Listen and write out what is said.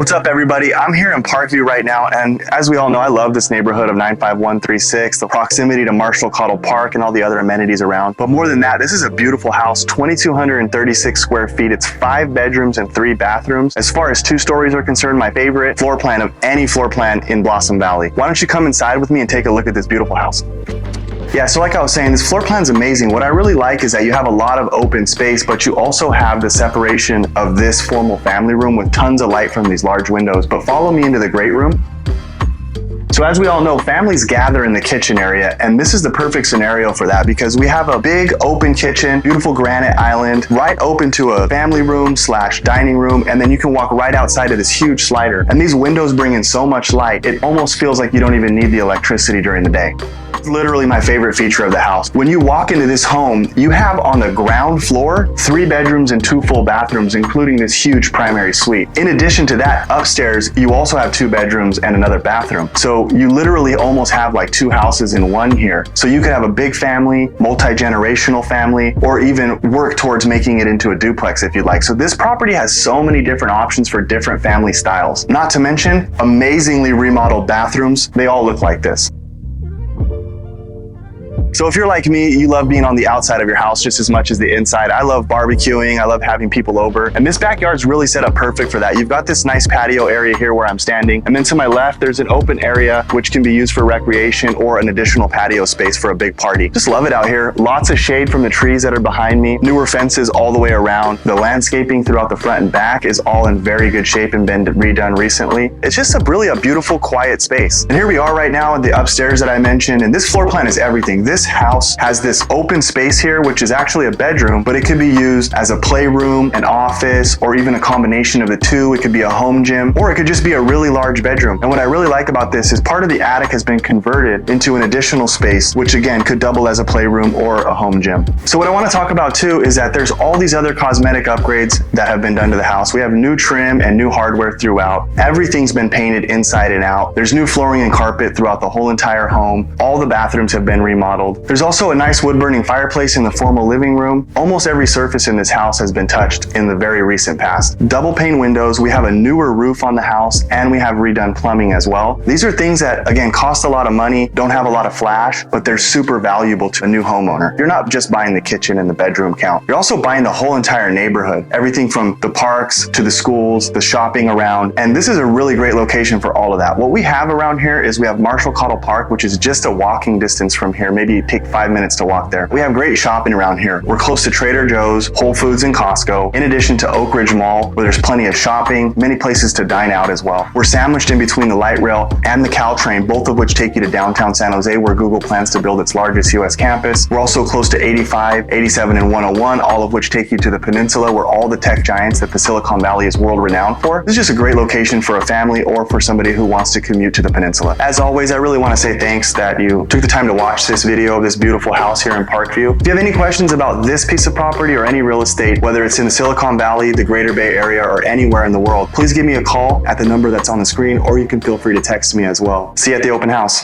What's up, everybody? I'm here in Parkview right now, and as we all know, I love this neighborhood of 95136, the proximity to Marshall Cottle Park and all the other amenities around. But more than that, this is a beautiful house, 2,236 square feet. It's 5 bedrooms and 3 bathrooms. As far as 2 stories are concerned, my favorite floor plan of any floor plan in Blossom Valley. Why don't you come inside with me and take a look at this beautiful house? Yeah, so like I was saying, this floor plan is amazing. What I really like is that you have a lot of open space, but you also have the separation of this formal family room with tons of light from these large windows. But follow me into the great room. So as we all know, families gather in the kitchen area, and this is the perfect scenario for that because we have a big open kitchen, beautiful granite island, right open to a family room / dining room, and then you can walk right outside of this huge slider. And these windows bring in so much light, it almost feels like you don't even need the electricity during the day. It's literally my favorite feature of the house. When you walk into this home, you have on the ground floor 3 bedrooms and 2 full bathrooms, including this huge primary suite. In addition to that, upstairs, you also have 2 bedrooms and another bathroom. So you literally almost have like 2 houses in one here. So you could have a big family, multi-generational family, or even work towards making it into a duplex if you'd like. So this property has so many different options for different family styles. Not to mention, amazingly remodeled bathrooms. They all look like this. So if you're like me, you love being on the outside of your house just as much as the inside. I love barbecuing, I love having people over, and this backyard's really set up perfect for that. You've got this nice patio area here where I'm standing, and then to my left, there's an open area which can be used for recreation or an additional patio space for a big party. Just love it out here. Lots of shade from the trees that are behind me, newer fences all the way around. The landscaping throughout the front and back is all in very good shape and been redone recently. It's just really a beautiful, quiet space. And here we are right now at the upstairs that I mentioned, and this floor plan is everything. This house has this open space here, which is actually a bedroom, but it could be used as a playroom, an office, or even a combination of the two. It could be a home gym, or it could just be a really large bedroom. And what I really like about this is part of the attic has been converted into an additional space, which again could double as a playroom or a home gym. So what I want to talk about too is that there's all these other cosmetic upgrades that have been done to the house. We have new trim and new hardware throughout. Everything's been painted inside and out. There's new flooring and carpet throughout the whole entire home. All the bathrooms have been remodeled. There's also a nice wood-burning fireplace in the formal living room. Almost every surface in this house has been touched in the very recent past. Double pane windows, we have a newer roof on the house, and we have redone plumbing as well. These are things that, again, cost a lot of money, don't have a lot of flash, but they're super valuable to a new homeowner. You're not just buying the kitchen and the bedroom count. You're also buying the whole entire neighborhood. Everything from the parks to the schools, the shopping around, and this is a really great location for all of that. What we have around here is we have Marshall Cottle Park, which is just a walking distance from here. Maybe take 5 minutes to walk there. We have great shopping around here. We're close to Trader Joe's, Whole Foods, and Costco, in addition to Oak Ridge Mall, where there's plenty of shopping, many places to dine out as well. We're sandwiched in between the light rail and the Caltrain, both of which take you to downtown San Jose, where Google plans to build its largest US campus. We're also close to 85, 87, and 101, all of which take you to the peninsula, where all the tech giants that the Silicon Valley is world renowned for. This is just a great location for a family or for somebody who wants to commute to the peninsula. As always, I really want to say thanks that you took the time to watch this video of this beautiful house here in Parkview. If you have any questions about this piece of property or any real estate, whether it's in the Silicon Valley, the Greater Bay Area, or anywhere in the world, please give me a call at the number that's on the screen, or you can feel free to text me as well. See you at the open house.